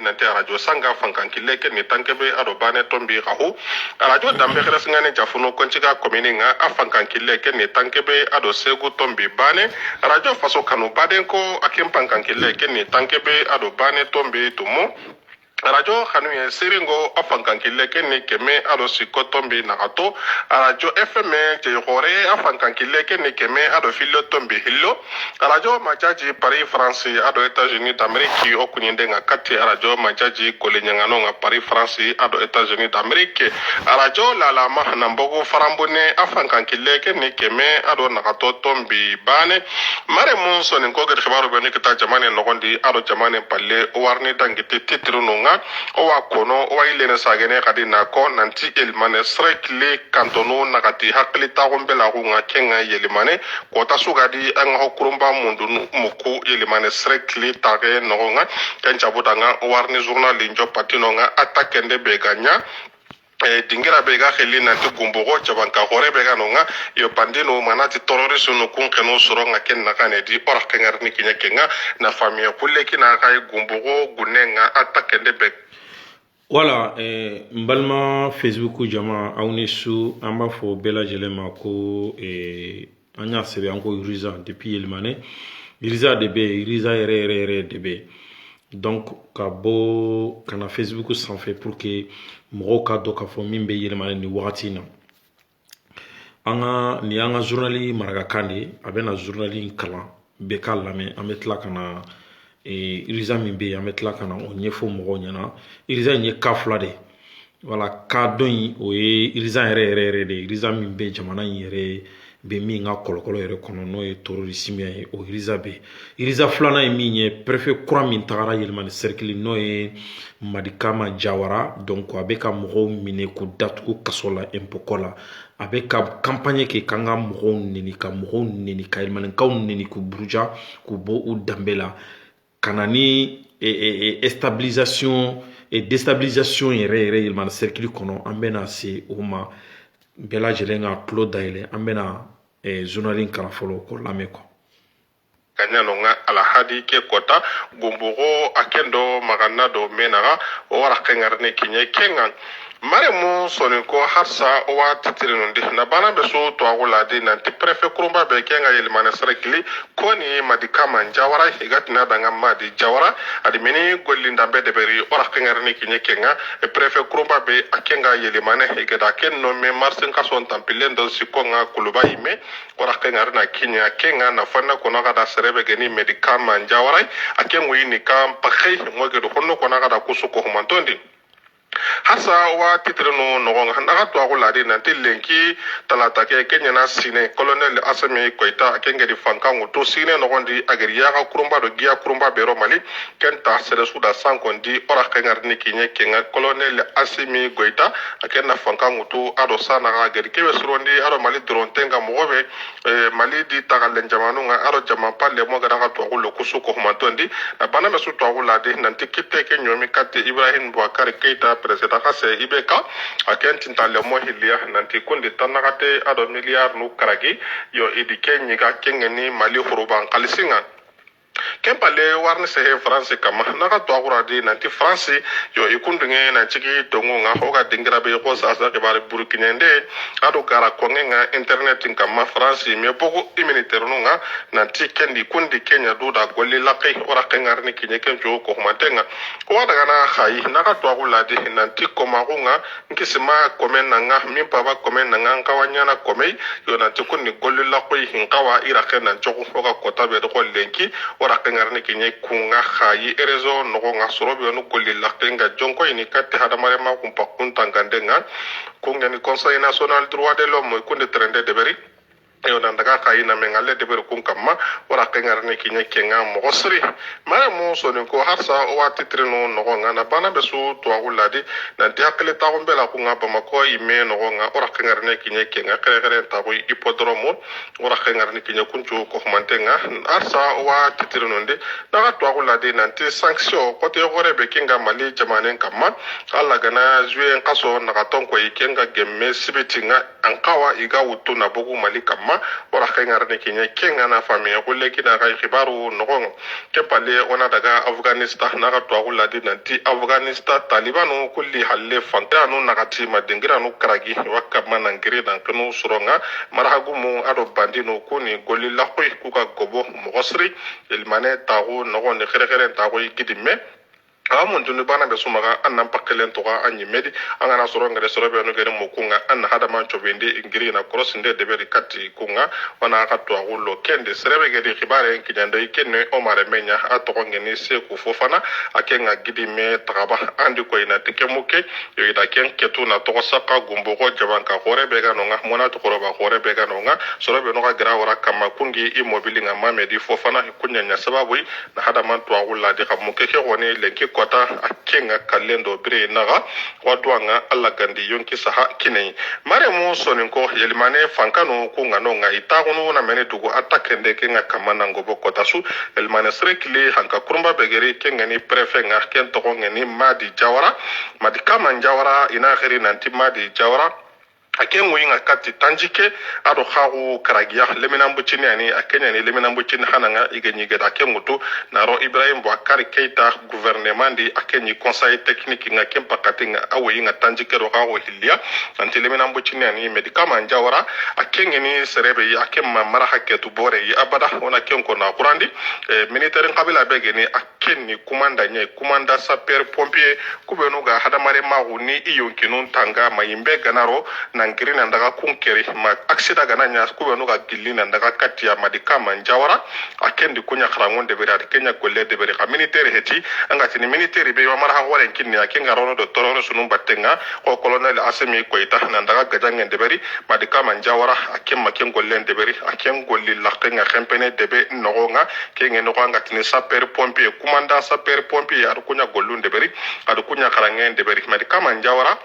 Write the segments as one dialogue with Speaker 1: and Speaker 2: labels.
Speaker 1: nante radio sanga fankankille ke ni tankebe ado bane tombi rahu radio dambe khres ngane jafuno konchiga komini nga afankankille ke ni tankebe ado segu tombi bane radio faso kanu baden ko akim pankankille ke ni tankebe ado bane tombi tumu radio khanu ye siringo afankankille ke ni keme ado sikotombi nagato radio fm je gore afankankille ke ni keme ado filo tombi hillo radio majaji Paris France ado États-Unis d'Amérique okunyinde nga kati radio majaji kolenyangano nga Paris France ado États-Unis d'Amérique radio lala mahna mbogo farambone afankankille ke ni keme ado nagato tombi bane mare mun sonin ko gade khibaru bani kita jamane nogondi ado jamane palle warni dangiti titrununga owa kono owa ilene sagene kadi nako nanti elmane srekli kantono nakati hakli tagombela kunga kenga yelimane kota sugadi anga hokurumba mundu muku yelimane srekli tage nogonga kenjabudanga warni journal injo patinonga atakende beganya dingira bega kheli nanti gumbogo jabanka hore bega nonga yo pandino manati terroriste no kunkeno soronga ken nakane di ora kengarni kinyekenga na famille kulle kina kay gumbogo gunenga atakende beg.
Speaker 2: Voilà, mbalma Facebook jama awnisu amba fo bela jelema ko anya sebe anko iriza depuis elmane iriza debe iriza re debe donc kabo kana Facebook s'en fait pour que moka do ka fo mimbe yelmane ni wakati na anga ni anga journali maraga kande abena journali kala be kala me ametla kana iriza mimbe ametla kana onyefo mogo nyana iriza nye kafla de wala ka don o ye iriza re de iriza mimbe jamana yere be mi nga kolokolo yere kono no e terrorisme ye o iriza be iriza flana e mi nye préfet kura min tagara yelman cercle no e madikama jawara donc abeka mogo mine ko datu kasola empokola abeka campagne ke kanga mogo nini ka yelman ka nini ko buruja ko bo u dambela kanani stabilisation et déstabilisation yere yelman cercle kono ambena se uma bela jelenga Claude Daile ambena journalin karafolo ko lameko
Speaker 1: kanyano nga alahadi ke kota gumbugo akendo magana do menaga o wara kengarne kinye kenga mare mu sonin ko harsa o wa titirinundi na bana be so to agula de nanti préfet kurumba be kenga yelmane srekli koni madikama njawara higatina danga madi jawara adi meni gollinda be de beri ora kengarne kinye kenga préfet kurumba be akenga yelmane higada ken no me marsin kason tampilendo sikonga kuluba ime ora kengarna kinya kenga na fana kona kada serebe geni medikama njawara akengu yini kam pakhay mogedo honno kona kada kusuko humantondi hasa wa titreno nogonga naga to agula di nanti lenki talata ke kenya na sine colonel Assimi Goïta kenge di fankango to sine nogondi ageriya ga kurumba do giya kurumba bero mali kenta sere suda sankondi ora kengar ni kinye kenga colonel Assimi Goïta akenna fankango to ado sana ga ageri ke wesrondi ado mali drontenga mogobe mali di tagalen jamanu nga ado jama palle mo ga to agulo kusuko humantondi bana mesu to agula di nanti kite ke nyomi kate Ibrahim Boubacar Keita president kase ibeka akenti ntale mo hilia nanti kundi tanakate ado miliar nu karagi yo idike nyiga kengeni mali huruban kalisinga kempale warne sehe France kama naka to aguradi nanti France yo ikundunge na chiki tongo nga hoga dingira be ko sasa ke bari burkinende ado gara kongenga internet kama France me boko immunitaire nga nanti kendi kundi Kenya duda golli laqi ora kengarni kinye kenjo ko humantenga ko daga na khayi naka to aguladi nanti koma nga nkisima komen nga mimpa ba komen nga kawanyana komei yo nanti kunni golli laqi hinkawa ira kenan joko hoga kota be ko lenki ora kengarni kinye kunga khayi erezo nogo nga sorobe no golli laqenga jonko ini katti hadamare ma kumpa kuntangandenga kungeni conseil national droit de l'homme kunde trende de beri yo nan daga khayi na mengale de beri kun kamma ora kengarni kinye kenga mo sri mara mo sonin ko harsa o wati treno nogo nga na bana be su to aguladi nanti hakle ta gombela kunga bamako ime nogo nga ora kengarni kinye kenga kere ta bo hippodrome ora kengarni kinye kunju ko mantenga harsa o wati treno nde daga to aguladi nanti sanction ko te gore be kinga mali jamanen kamma alla gana juin kaso na katon ko ikenga gemme sibitinga ankawa iga wutu na bogu mali kamma ma ora khengar ne kinya kenga na famiya kulle kina kai khibaru nogongo ke pale ona daga Afghanistan na ga to la di nanti Afghanistan talibanu kulli halle fantanu na gati madingira no kragi wakka manangire dan kanu suronga marhagumu ado bandino kuni golli la koy kuka gobo mogosri ilmane tagu nogon ne khere tagu ikidime amun dunu bana be sumaga annan pakkelen to ga anyi medi angana soro ngere soro be no gere mokunga an hada man chobende ingiri na cross nde de beri katti kunga wana ka to agullo kende serebe gedi khibare en kinyando ikenne o mare menya ato ngeni se ku fofana akenga gidi me traba andi ko ina tike muke yo ida ken ketu na to saka gumbo ko jabanka hore be ga no nga mona to ba hore be ga no nga soro be no ga gra wara kama kungi immobile nga mamedi fofana kunya nya sababu na hada man to agulla de kamuke ke woni lenki kota akenga kalendo bre naga wadwanga alla gandi yonki saha kinai mare mo sonin ko yelimane fankano ko ngano nga itagunu na mene dugo atakende kenga kamana ngobo kota su yelimane srekli hanka kurumba begeri kenga ni prefe nga ken to ngeni madi jawara madi kama jawara ina khiri nanti madi jawara aken winga kati tanjike ado khagu karagiya lemina mbuchini ani akenya ni lemina mbuchini hananga igenyi geda aken mutu naro Ibrahim Boubacar Keita gouvernement di akenyi conseil technique nga kempa katinga awe inga tanjike ro khagu hilia anti lemina mbuchini ani medikama njawara aken ni serebe ya aken mara haketu bore yi abada ona ken ko na kurandi militaire kabila begeni aken ni kumanda sapeur pompier kubenu ga hadamare maguni iyonkinun tanga mayimbe ganaro na ngiri na ndaga kunkeri ma aksida gana nya kuwe no ga gilli na ndaga katia madika manjawara akendi kunya kharangon de bera kenya golle de bera militaire heti anga tini militaire be mara ha wore kinni akenga rono do torono sunum battenga ko colonel Asimi Koita na ndaga gajangen de beri madika manjawara akem maken golle de beri akem golli lakenga khempene de be nogonga kenge no anga tini sapeur pompier commandant sapeur pompier ar kunya gollun de beri ar kunya kharangen de beri madika manjawara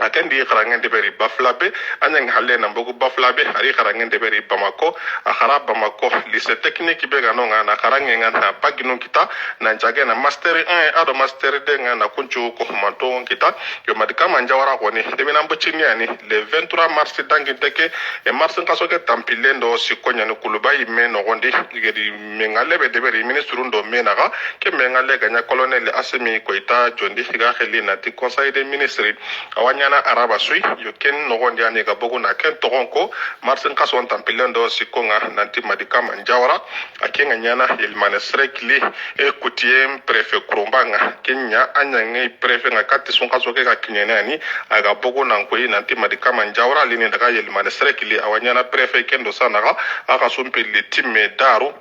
Speaker 1: akendi kharangen de beri baflabe anyang halle na mbogu baflabe ari kharangen de beri Bamako akhara Bamako lycée technique be ga nonga na kharangen na bagino kita na jage na master 1 ado master 2 nga na kunchu ko manto kita yo madika manjawara ko ni de mina mbuchini ani le 23 mars dangi teke e mars kaso ke tampilendo sikonya no kulubai me no gondi igedi mengale be de beri ministre ndo menaga ke mengale ganya colonel Asimi Koita jondi higa kheli na ti conseil des ministres awanya na araba sui yo ken no gondi ani ga bogu na ken togonko marsin kaso tampilendo sikonga nanti madika manjawara akenga nyana ilmane srekli e kutiem prefet kurumbanga kenya anyange prefet nga kati son kaso ke ga kinyana ni aga bogu na ko nanti madika manjawara lini daga ilmane srekli awanya prefet kendo sanaga aga sumpili timme daru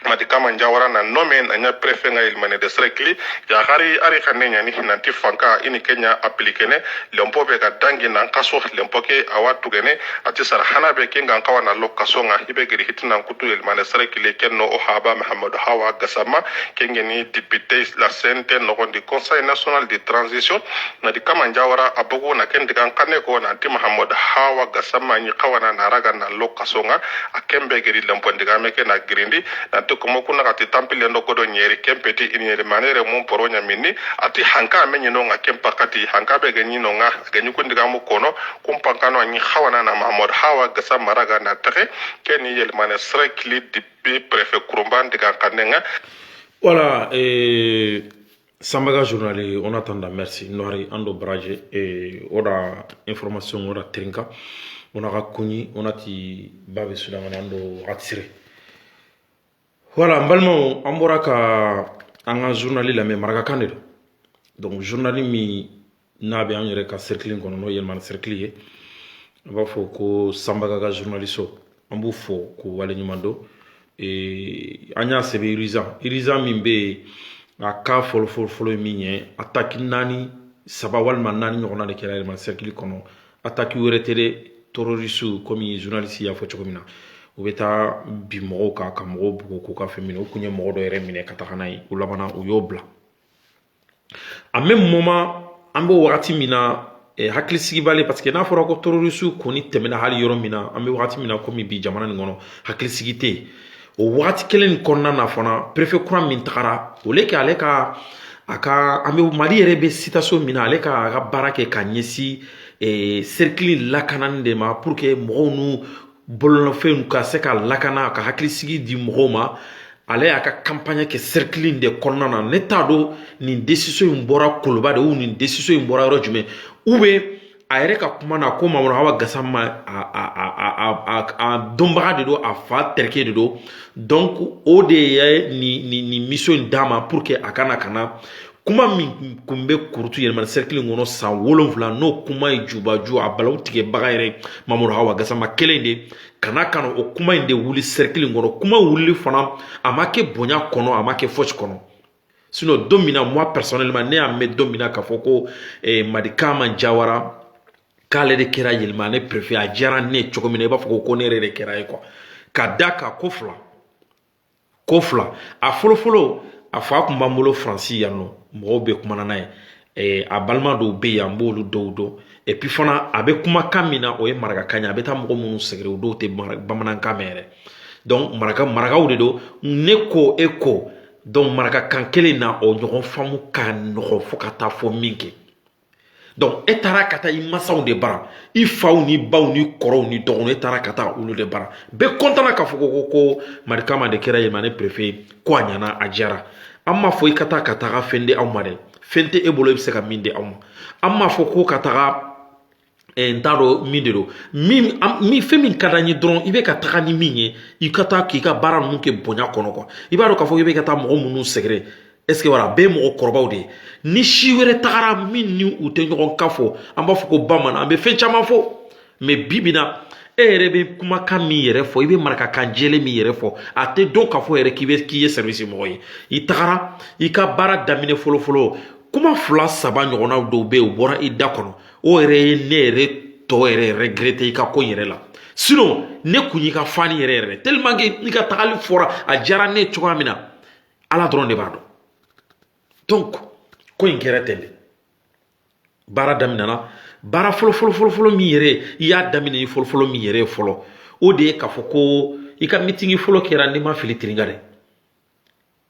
Speaker 1: madika manjawara na nome na nya prefet nga ilmane de srekli ya gari ari kanenya ni nanti fanka ini Kenya aplikene lempo be ga dangi na kaso lempo ke awatu gene ati sar hana be kenga kawa na lokaso nga ibe giri hitina kutu ilmane srekli kenno o haba Muhammad Hawa Gassama kenge ni député la CNT no gondi conseil national de transition madika manjawara abogo na kendi kan kane ko na anti Muhammad Hawa Gassama ni kawana na raga na lokaso nga akembe giri lempo ndiga meke na girindi na kuma kuna kati tampile ndo kodo nyeri kempeti inyeri manere mun poronya minni ati hanka amenyi no nga kempa kati hanka be ganyi no nga ganyi kundiga mu kono kumpankano anyi khawana na Mahmoud Hawa Gassama raga na tere keni yel mane srekli dipi prefet Kurumba ndiga kanenga.
Speaker 2: Voilà, Sambaga journalier, on attend, merci. Noari Ando Braje et on a information, on a trinka, on a rakuni, on a ti babe sudamane ando ratsire. Voilà, mbalmo ambora ka anga journali la me maraka kanelo. Donc journali mi nabe anyere ka cercle kono no yelman cercle ba fo ko Sambaga ga journalisto ambu fo ko wale nyumando e anya sebe iriza mimbe aka folo minye attaque nani saba walma nani nyona de kala yelman cercle kono attaque weretere terroriste comme journaliste ya fo chokomina ubeta bi mogo ka mogo bugo ko ka femino kunye mogo do remine katakanai ulabana uyobla a même moment ambo wakati mina hakli sigi bale parce que na fora ko terroriste ko ni temena hali yoro mina ambe wakati mina ko mi bi jamana ngono hakli sigi te o wakati kelen konna na fona préfet kuram min takara oleke aleka aka ambe mali rebe citation mina aleka aga barake ka nyesi cercle lakanande ma pour que mogo nu bolonafɛnw ka se ka lakana ka hakilisigi di mɔgɔw ma ale y'a ka campagne kɛ cercle in de kɔnɔna na ne t'a dɔn nin décision in bɔra Koloba de ou nin décision in bɔra yɔrɔ jumɛn ou bien a yɛrɛ ka kuma na ko Mamadou Awa Gassama a dɔnbaga de don a fa terikɛ de don donc o de ye nin mission in d'a ma pour que a kana kana kuma min kun bɛ kurutu yɛlɛmani cercle in kɔnɔ san 7 n'o kuma ye jubaju a balawu tigɛbaga yɛrɛ Mamadou Awa Gassama kelen de kana o kuma in de wuli cercle in kɔnɔ kuma wulili fana a ma kɛ bonya kɔnɔ a ma kɛ fosi kɔnɔ sinon don min na moi personnellement ne y'a mɛn don min na k'a fɔ ko Madi Kama Jawara k'ale de kɛra yɛlɛmani préfet a diyara ne cogo min na i b'a fɔ ko ne yɛrɛ de kɛra ye quoi ka da kan ko fila a fɔlɔfɔlɔ a fa tun b'an bolo Faransi yan nɔ mɔgɔw bɛ kumana n'a ye a balima dɔw bɛ yen an b'olu dɔw dɔn et puis fana a bɛ kumakan min na o ye marakakan ye a bɛ taa mɔgɔ minnu sɛgɛrɛ o dɔw tɛ bamanankan mɛn yɛrɛ donc marakaw de don ne ko e ko donc marakakan kelen na o ɲɔgɔn faamu ka nɔgɔ fo ka taa fɔ min kɛ donc e taara ka taa i masaw de bara i faw ni baw ni kɔrɔw ni dɔgɔninw e taara ka taa olu de bara bɛɛ kɔntana k'a fɔ ko Madi Kama de kɛra yɛlɛmani préfet ko a ɲana a diyara an m'a fɔ i ka taa fɛn di aw ma dɛ fɛn tɛ e bolo i bɛ se ka min di aw ma an m'a fɔ ko ka taga n t'a dɔn min de don fɛn min ka d'an ye dɔrɔn i bɛ ka taga ni min ye i ka taa k'i ka baara ninnu kɛ bonya kɔnɔ quoi i b'a dɔn k'a fɔ i bɛ ka taa mɔgɔ minnu sɛgɛrɛ est-ce que wala bɛɛ ye mɔgɔkɔrɔbaw de ye ni si wɛrɛ tagara min ni u tɛ ɲɔgɔn kan fɔ an b'a fɔ ko bamanan an bɛ fɛn caman fɔ mais bi bi na e yɛrɛ bɛ kumakan min yɛrɛ fɔ i bɛ marakakan jɛlen min yɛrɛ fɔ a tɛ dɔn k'a fɔ yɛrɛ k'i ye service mɔgɔ ye i tagara i ka baara daminɛ fɔlɔ kuma 2-3 ɲɔgɔnna dɔw bɛ yen u bɔra i da kɔnɔ o yɛrɛ ye ne yɛrɛ tɔ yɛrɛ regretter i ka ko yɛrɛ la sinon ne kun y'i ka fani yɛrɛ tellement que i ka tagali fɔra a diyara ne cogoya min na ala dɔrɔn de b'a dɔn donc ko in kɛra ten de baara daminɛna baara fɔlɔ min yɛrɛ i y'a daminɛ ni fɔlɔ min yɛrɛ fɔlɔ o de ye k'a fɔ ko i ka meeting fɔlɔ kɛra n'i ma fili Tiringa dɛ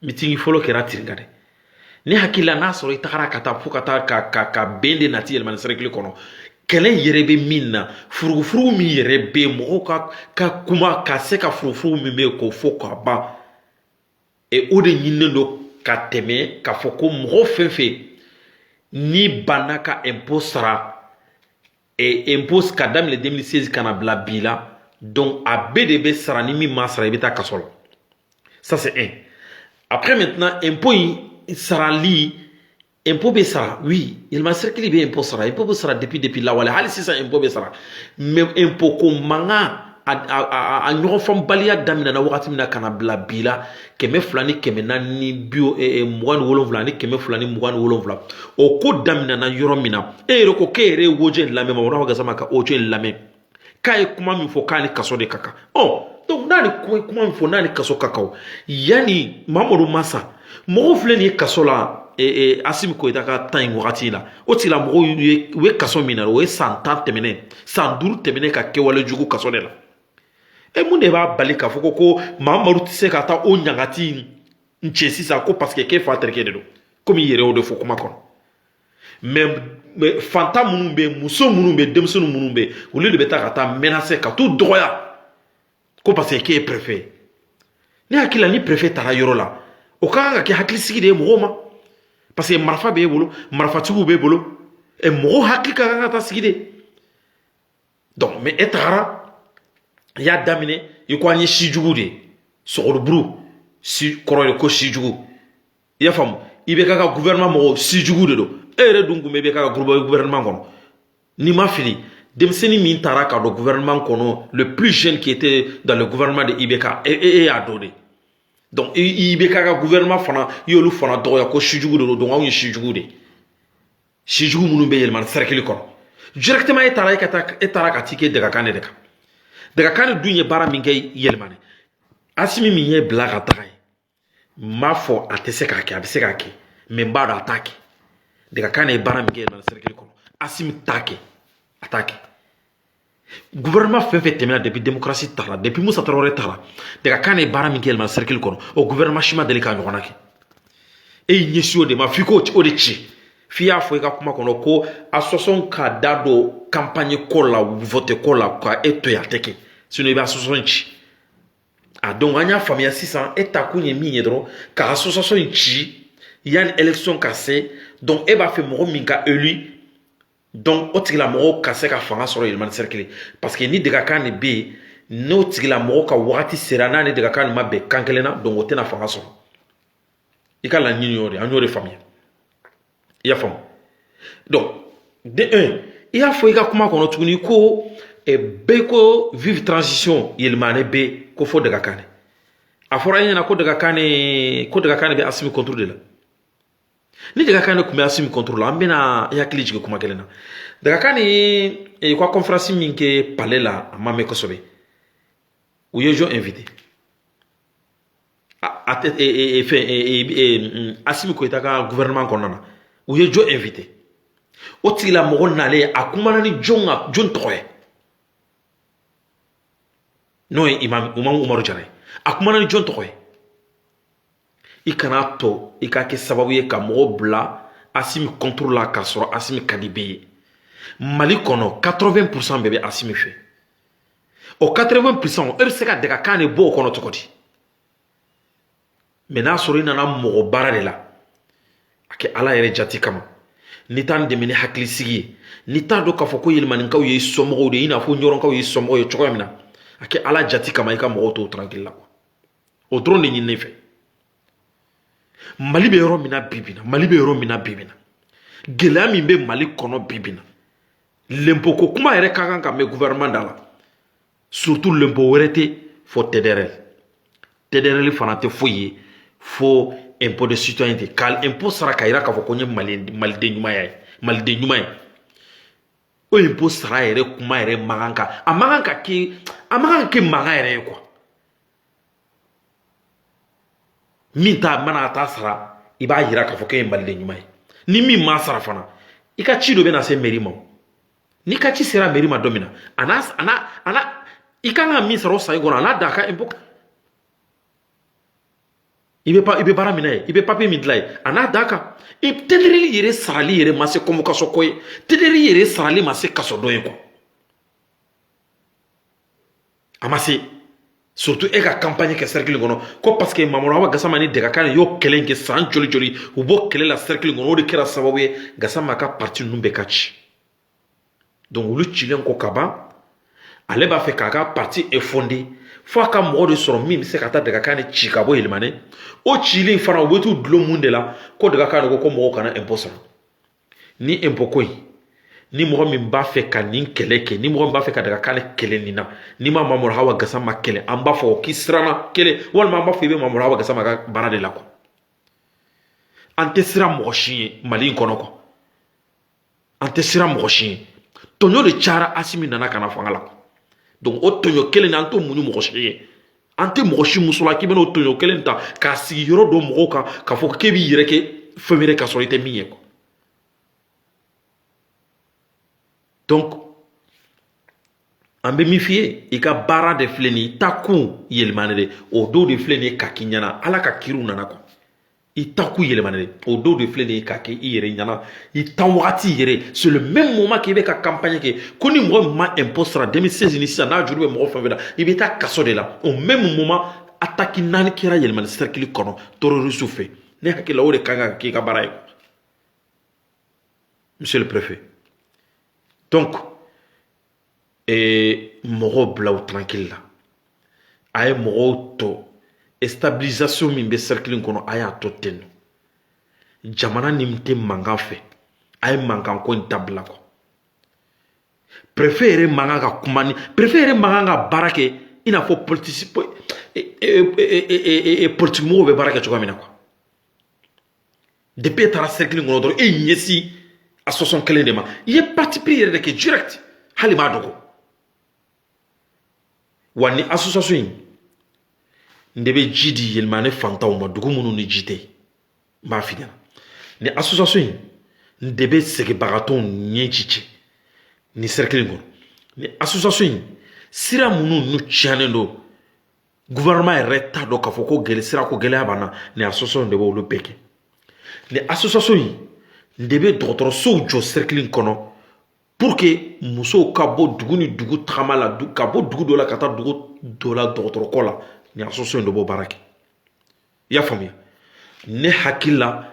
Speaker 2: meeting fɔlɔ kɛra Tiringa dɛ ne hakili la n'a sɔrɔ i tagara ka taa fo ka taa ka bɛn de nati yɛlɛmani cercle kɔnɔ kɛlɛ yɛrɛ bɛ min na furugufurugu min yɛrɛ bɛ yen mɔgɔw ka kuma ka se ka furugufurugu min bɛ yen k'o fɔ k'a ban o de ɲininen don ka tɛmɛ k'a fɔ ko mɔgɔ fɛn fɛn ni banna ka impôt sara impôt ka daminɛ 2016 ka na bila bi la donc a bɛɛ de bɛ sara ni min ma sara i bɛ taa kaso la ça c'est un après maintenant impôt in sarali impôt bɛ sara oui yɛlɛmani cercle bɛ impôt bɛ sara depuis lawale hali sisan impôt bɛ sara mais impôt ko mankan a ɲɔgɔn faamubaliya daminɛna wagati min na ka na bila bi la 200 ni 427 ani 227 o ko daminɛna yɔrɔ min na e yɛrɛ ko k'e yɛrɛ ye wojo in lamɛn Mamadou Awa Gassama ka wojo in lamɛn k'a ye kuma min fɔ k'a ni kaso de ka kan donc n'a ni kuma min fɔ n'a ni kaso ka kan yanni Mamadou Massa mɔgɔw filɛ nin ye kaso la Assimi Goïta ka temps in wagati la o tigilamɔgɔw u ye kaso min na o ye san 10 tɛmɛnen san 5 tɛmɛnen ka kɛwale jugu kaso de la mun de b'a bali k'a fɔ ko Mamadou tɛ se ka taa o ɲagati in cɛ sisan ko parce que k'e fa terikɛ de don komi i yɛrɛ y'o de fɔ kuma kɔnɔ mais fantan minnu bɛ yen muso minnu bɛ yen denmisɛnnin minnu bɛ yen olu de bɛ taa ka taa menacer ka t'u dɔgɔya ko parce que k'e ye préfet ne hakili la ni préfet taara yɔrɔ la o ka kan ka kɛ hakilisigi de ye mɔgɔw ma parce que marifa b'e bolo marifatigiw b'e bolo mɔgɔw hakili ka kan ka taa sigi de donc mais e tagara i y'a daminɛ i ko an ye sijugu de ye sɔgɔliburu si kɔrɔ ye ko sijugu i y'a faamu i bɛ k'a ka gouvernement mɔgɔw sijugu de don e yɛrɛ dun kun bɛ i bɛ k'a ka gouvernement kɔnɔ n'i ma fili denmisɛnnin min taara ka don gouvernement kɔnɔ le plus jeune qui était dans le gouvernement de IBK e y'a dɔ de donc IBK ka gouvernement fana i y'olu fana dɔgɔya ko sijugu de don donc anw ye sijugu de sijugu minnu bɛ yɛlɛmani cercle kɔnɔ directement e taara ka t'i kɛ Dagakane de kan Dagakane dun ye baara min kɛ yɛlɛmani Assimi min ye bila ka taga ye n m'a fɔ a tɛ se k'a kɛ a bɛ se k'a kɛ mais n b'a dɔn a t'a kɛ Dagakane ye baara min kɛ yɛlɛmani cercle kɔnɔ Assimi t'a kɛ a t'a kɛ gouvernement fɛn fɛn tɛmɛna depuis démocratie tara depuis Musa Traoré tara Dagakane ye baara min kɛ yɛlɛmani cercle kɔnɔ o gouvernement si ma deli k'a ɲɔgɔnna kɛ e y'i ɲɛsin o de ma f'i k'o de ci f'i y'a fɔ i ka kuma kɔnɔ ko a sɔsɔn ka da don campagne ko la vote ko la ka e to yen a tɛ kɛ sinon i bɛ association in ci donc an y'a faamuya sisan e ta kun ye min ye dɔrɔn ka association in ci yanni élection ka se donc e b'a fɛ mɔgɔ min ka élu donc o tigilamɔgɔw ka se ka fanga sɔrɔ yɛlɛmani cercle parce que ni dɛgakan de bɛ yen n'o tigilamɔgɔ ka wagati sera n'a ni dɛgakan nin ma bɛn kan kelen na donc o tɛna fanga sɔrɔ i ka laɲini y'o de an y'o de faamuya i y'a faamu donc de un i y'a fɔ i ka kuma kɔnɔ tuguni ko bɛɛ ko vive transition yɛlɛmani bɛ ko fo dɛgakan de a fɔra e ɲɛna ko dɛgakan de bɛ Assimi contrôle de la ni dɛgakan de tun bɛ Assimi contrôle la an bɛna i hakili jigin kuma kelen na dɛgakan ni ka conférence min kɛ palais la a ma mɛn kosɛbɛ u ye jɔn invité Assimi Goïta ka gouvernement kɔnɔna na u ye jɔn invité o tigilamɔgɔ nalen a kumana ni jɔn tɔgɔ ye n'o ye imam Umaru Jara ye a kumana ni jɔn tɔgɔ ye i kana to i ka kɛ sababu ye ka mɔgɔ bila Assimi contrôle la k'a sɔrɔ Assimi ka di bɛɛ ye Mali kɔnɔ 80% bɛɛ bɛ Assimi fɛ o 80% e bɛ se ka dɛgakan de bɔ o kɔnɔ cogo di mais n'a sɔrɔ i nana mɔgɔ baara de la a kɛ Ala yɛrɛ jati kama ni t'a dɛmɛ ni hakilisigi ye ni t'a dɔn k'a fɔ ko yɛlɛmanikaw ye somɔgɔw de ye i n'a fɔ ɲɔrɔnkaw ye somɔgɔw ye cogoya min na a kɛ Ala jati kama i ka mɔgɔw to tranquille la o dɔrɔn de ɲini ne fɛ Mali bɛ yɔrɔ min na bi bi in na Mali bɛ yɔrɔ min na bi bi in na gɛlɛya min bɛ Mali kɔnɔ bi bi in na l'impôt ko kuma yɛrɛ ka kan ka mɛn gouvernement da la surtout l'impôt wɛrɛ tɛ fo TDRL fana tɛ foyi ye fo impôt de citoyenneté ka impôt sara ka yira k'a fɔ ko n ye maliden ɲuman ye o impôt sara yɛrɛ kuma yɛrɛ man kan ka a man kan ka kɛ mankan yɛrɛ ye quoi min ta mana taa sara i b'a yira k'a fɔ ko e ye maliden ɲuman ye ni min m'a sara fana i ka ci dɔ bɛ na se mairie ma ni ka ci sera mairie ma don min na i kan ka min sara o san kɔnɔ a n'a da a ka impôt i bɛ baara min na ye i bɛ papier min dilan ye a n'a da kan TDRL yɛrɛ sarali yɛrɛ ma se convocation ko ye TDRL yɛrɛ sarali ma se kaso dɔ ye quoi a ma se surtout e ka campagne kɛ cercle kɔnɔ ko parce que Mamadou Awa Gassama ni dɛgakan y'o kɛlɛ kɛ san joli joli u b'o kɛlɛ la cercle kɔnɔ o de kɛra sababu ye Gassama ka parti ninnu bɛɛ ka ci donc olu cilen ko ka ban ale b'a fɛ k'a ka parti effondé fo a ka mɔgɔ de sɔrɔ min bɛ se ka taa dɛgakan de ci ka bɔ yɛlɛmane o cilen fana u bɛ t'u dulon mun de la ko dɛgakan de ko mɔgɔw kana impôt sara ni impôt ko in ni mɔgɔ min b'a fɛ ka nin kɛlɛ kɛ ni mɔgɔ min b'a fɛ ka dɛgakan de kɛlɛ nin na ni ma Mamadou Awa Gassama kɛlɛ an b'a fɔ k'i siranna kɛlɛ walima an b'a fɔ i bɛ Mamadou Awa Gassama ka baara de la quoi an tɛ siran mɔgɔ si ye Mali in kɔnɔ quoi an tɛ siran mɔgɔ si ye tɔɲɔ de cayara Assimi nana ka na fanga la quoi donc o tɔɲɔ kelen an t'o muɲu mɔgɔ si ye an tɛ mɔgɔ si musola k'i bɛna o tɔɲɔ kelen ta k'a sigi yɔrɔ dɔ mɔgɔw kan k'a fɔ k'e b'i yɛrɛ kɛ fɛn wɛrɛ ka sɔrɔ i tɛ min ye quoi donc an bɛ min f'i ye i ka baara de filɛ nin ye i ta kun yɛlɛmani de o dɔw de filɛ nin ye ka k'i ɲɛna Ala ka kiriw nana quoi i ta kun yɛlɛmani de o dɔw de filɛ nin ye ka kɛ i yɛrɛ ɲɛna i ta wagati yɛrɛ c'est le même moment k'i bɛ ka campagne kɛ ko ni mɔgɔ min ma impôt sara 2016 ni sisan n'a juru bɛ mɔgɔ fɛn fɛn la i bɛ taa kaso de la au même moment attaque naani kɛra yɛlɛmani cercle kɔnɔ terroriste fɛ ne hakili la o de kan ka k'i ka baara ye monsieur le préfet donc mɔgɔw bila o tranquille la a ye mɔgɔw to stabilisation min bɛ cercle kɔnɔ a y'a to ten nɔ jamana nin tɛ mankan fɛ a ye mankan ko in dabila quoi préfet yɛrɛ mankan ka kuma ni préfet yɛrɛ mankan ka baara kɛ i n'a fɔ politique mɔgɔw bɛ baara kɛ cogoya min na quoi depuis e taara cercle kɔnɔ dɔrɔn e ɲɛsin association kelen de ma i ye parti pris yɛrɛ de kɛ direct hali m'a dogo wa ni association in n de bɛ ji di yɛlɛmane fantanw ma dugu minnu ni ji tɛ n b'a f'i ɲɛna ni association in n de bɛ seginbagatɔw ɲɛ ci cɛ ni cercle kɔnɔ ni association in sira minnu n'u tiɲɛnen don gouvernement yɛrɛ t'a dɔn k'a fɔ ko sira ko gɛlɛya b'an na ni association de b'olu bɛɛ kɛ ni association in n de bɛ dɔgɔtɔrɔsow jɔ cercle kɔnɔ pour que muso ka bɔ dugu ni dugu tagama la ka bɔ dugu dɔ la ka taa dugu dɔ la dɔgɔtɔrɔkɔ la ni association de b'o baara kɛ i y'a faamuya ne hakili la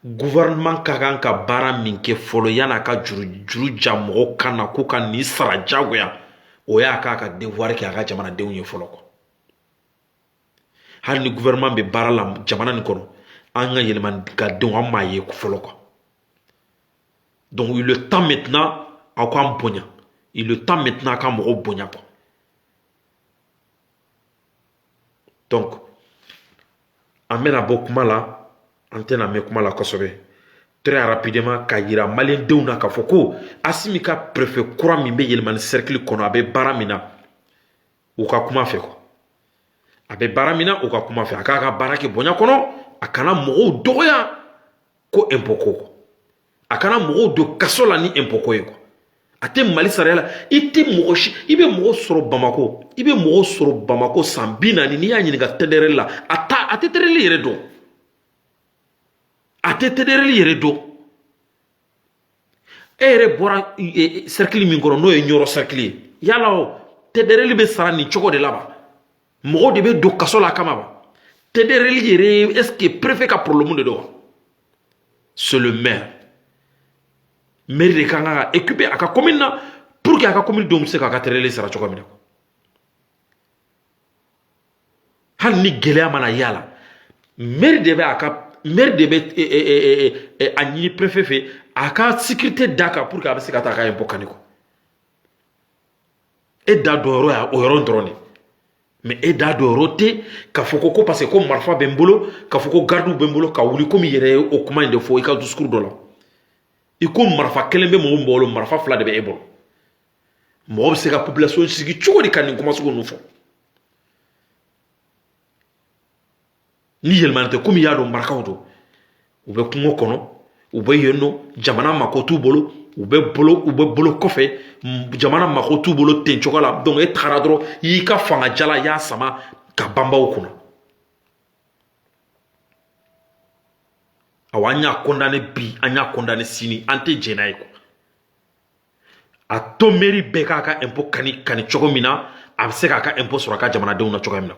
Speaker 2: gouvernement ka kan ka baara min kɛ fɔlɔ yan'a ka juru ja mɔgɔw kan na k'u ka nin sara jagoya o y'a k'a ka devoir kɛ a ka jamanadenw ye fɔlɔ quoi hali ni gouvernement bɛ baara la jamana nin kɔnɔ an ka yɛlɛmanigadenw an m'a ye fɔlɔ quoi donc il est le temps maintenant à quoi bonya il est le temps maintenant à mɔgɔw bonya quoi donc an bɛna bɔ kuma la an tɛna mɛn kuma la kosɛbɛ très rapidement ka yira maliyɛndenw na k'a fɔ ko Asimi ka préfet kura min bɛ yɛlɛmani cercle kɔnɔ a bɛ baara min na u ka kuma fɛ quoi a bɛ baara min na u ka kuma fɛ a k'a ka baara kɛ bonya kɔnɔ a kana mɔgɔw dɔgɔya ko impôt ko a kana mɔgɔw don kaso la ni impôt ko ye quoi a tɛ Mali sariya la i tɛ mɔgɔ si i bɛ mɔgɔ sɔrɔ Bamako san 40 n'i y'a ɲininka TDR la a tɛ TDR yɛrɛ dɔn a tɛ TDR yɛrɛ dɔn e yɛrɛ bɔra cercle min kɔnɔ n'o ye Ɲɔrɔ cercle ye yala o TDR bɛ sara nin cogo de la ba mɔgɔw de bɛ don kaso la a kama ba TDR yɛrɛ est-ce que préfet ka problème de don wa c'est le maire de kan ka équiper a ka commune na pour que a ka commune denw bɛ se k'a ka TDR sara cogo min na hali ni gɛlɛya mana yala maire de bɛ a ɲini préfet fɛ a ka sécurité d'a kan pour que a bɛ se ka taa a ka impôt kani quoi e da dɔn yɔrɔ y'a o yɔrɔ dɔrɔn de mais e da dɔn yɔrɔ tɛ k'a fɔ ko parce que ko marifa bɛ n bolo k'a fɔ ko gardiw bɛ n bolo ka wuli komi yɛrɛ ye o kuma in de fɔ i ka discours dɔ la i ko marifa kelen bɛ mɔgɔ min bolo marifa 2 de bɛ e bolo mɔgɔ bɛ se ka population sigi cogo di ka nin kuma sugu ninnu fɔ ni yɛlɛmani tɛ komi i y'a dɔn marakaw don u bɛ kungo kɔnɔ u bɛ yen nɔ jamana mako t'u bolo u bɛ bolo kɔfɛ jamana mako t'u bolo ten cogo la donc e tagara dɔrɔn i y'i ka fanga jala i y'a sama ka banbaw kunna awa an y'a condamné bi an y'a condamné sini an tɛ jɛn n'a ye quoi a to mairie bɛɛ k'a ka impôt kani cogo min na a bɛ se k'a ka impôt sɔrɔ a ka jamanadenw na cogoya min na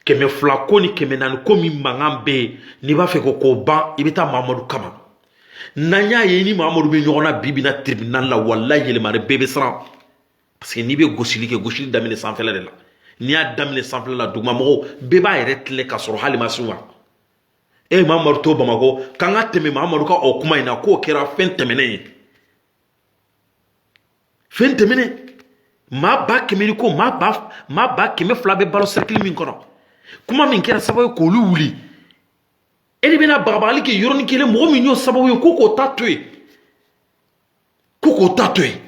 Speaker 2: 200 ko ni 400 ko min mankan bɛ yen n'i b'a fɛ k'o ban i bɛ taa Mahamadu kama n'an y'a ye ni Mahamadu bɛ ɲɔgɔn na bi na tribunal la walayi yɛlɛmani bɛɛ bɛ siran parce que n'i bɛ gosili kɛ gosili daminɛ sanfɛla de la n'i y'a daminɛ sanfɛla la dugumamɔgɔw bɛɛ b'a yɛrɛ tilen ka sɔrɔ hali ma s'u ma e Mahamadu to Bamako k'an ka tɛmɛ Mahamadu ka o kuma in na k'o kɛra fɛn tɛmɛnen ye fɛn tɛmɛnen maa ba 100 ko maa ba 200 bɛ balo cercle min kɔnɔ kuma min kɛra sababu ye k'olu wuli e de bɛna bagabagali kɛ yɔrɔnin kelen mɔgɔ min y'o sababu ye ko k'o ta to yen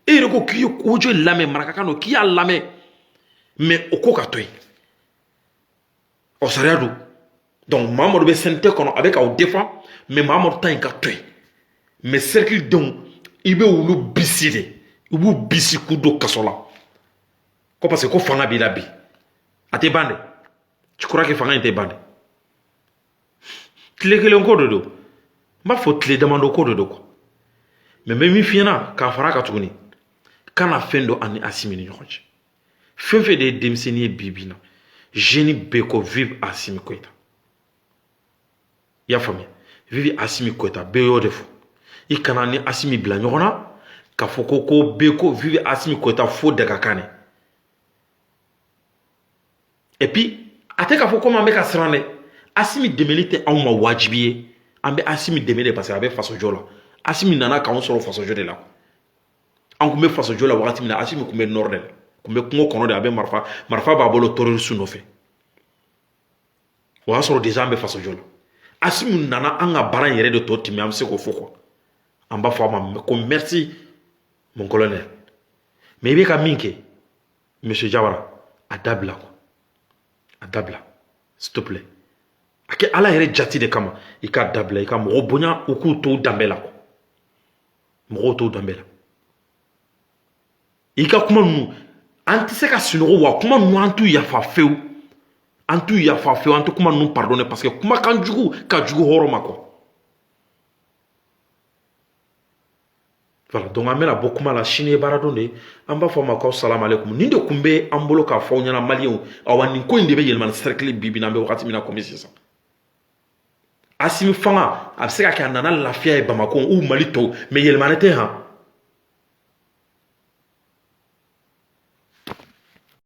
Speaker 2: e yɛrɛ ko k'i ye audio lamɛn marakakan don k'i y'a lamɛn mais o ko ka to yen o sariya don donc Mahamadu bɛ CNT kɔnɔ a bɛ k'aw défend mais Mahamadu ta in ka to yen mais cercle denw i bɛ olu bisi de i b'u bisi k'u don kaso la ko parce que ko fanga b'i la bi a tɛ ban dɛ tu crois que fanga in tɛ ban dɛ tile kelen ko de don n b'a fɔ tile damadɔ ko de don quoi mais n bɛ min f'i ɲɛna k'a fara a kan tuguni kana fɛn dɔ ani Asimi ni ɲɔgɔn cɛ fɛn fɛn de ye denmisɛnnin ye bi na jeune bɛɛ ko vive Asimi Goïta i y'a faamuya vive Asimi Goïta bɛɛ y'o de fɔ i kana ni Asimi bila ɲɔgɔn na k'a fɔ ko bɛɛ ko vive Asimi Goïta fo de ka kan dɛ et puis a tɛ k'a fɔ komi an bɛ ka siran dɛ Asimi dɛmɛli tɛ anw ma wajibi ye an bɛ Asimi dɛmɛ de parce que a bɛ fasojɔ la Asimi nana k'anw sɔrɔ fasojɔ de la an tun bɛ fasojɔ la wagati min na Asimi tun bɛ nord de la tun bɛ kungo kɔnɔ de a bɛ marifa b'a bolo terroriste nɔfɛ o y'a sɔrɔ déjà an bɛ fasojɔ la Asimi nana an ka baara in yɛrɛ de tɔ tɛmɛ an bɛ se k'o fɔ quoi an b'a fɔ a ma ko merci mon colonel mais i bɛ ka min kɛ monsieur Jawara a dabila quoi a dabila s'il te plaît a kɛ ala yɛrɛ jati de kama i k'a dabila i ka mɔgɔ bonya u k'u to danbe la mɔgɔw to danbe la i ka kuma ninnu an tɛ se ka sunɔgɔ wa kuma ninnu an t'u yafa fewu an tɛ kuma ninnu pardonner parce que kumakan jugu ka jugu hɔrɔn ma quoi voilà donc an bɛna bɔ kuma la sini ye baara don de an b'a fɔ ma ko salam aleikum nin de kun bɛ an bolo k'a fɔ aw ɲɛna maliyɛnw awa nin ko in de bɛ yɛlɛma ni cercle bi bi n'an bɛ wagati min na komi sisan Asimi fanga a bɛ se ka kɛ a nana lafiya ye Bamako ou Mali tɔw mais yɛlɛmani tɛ han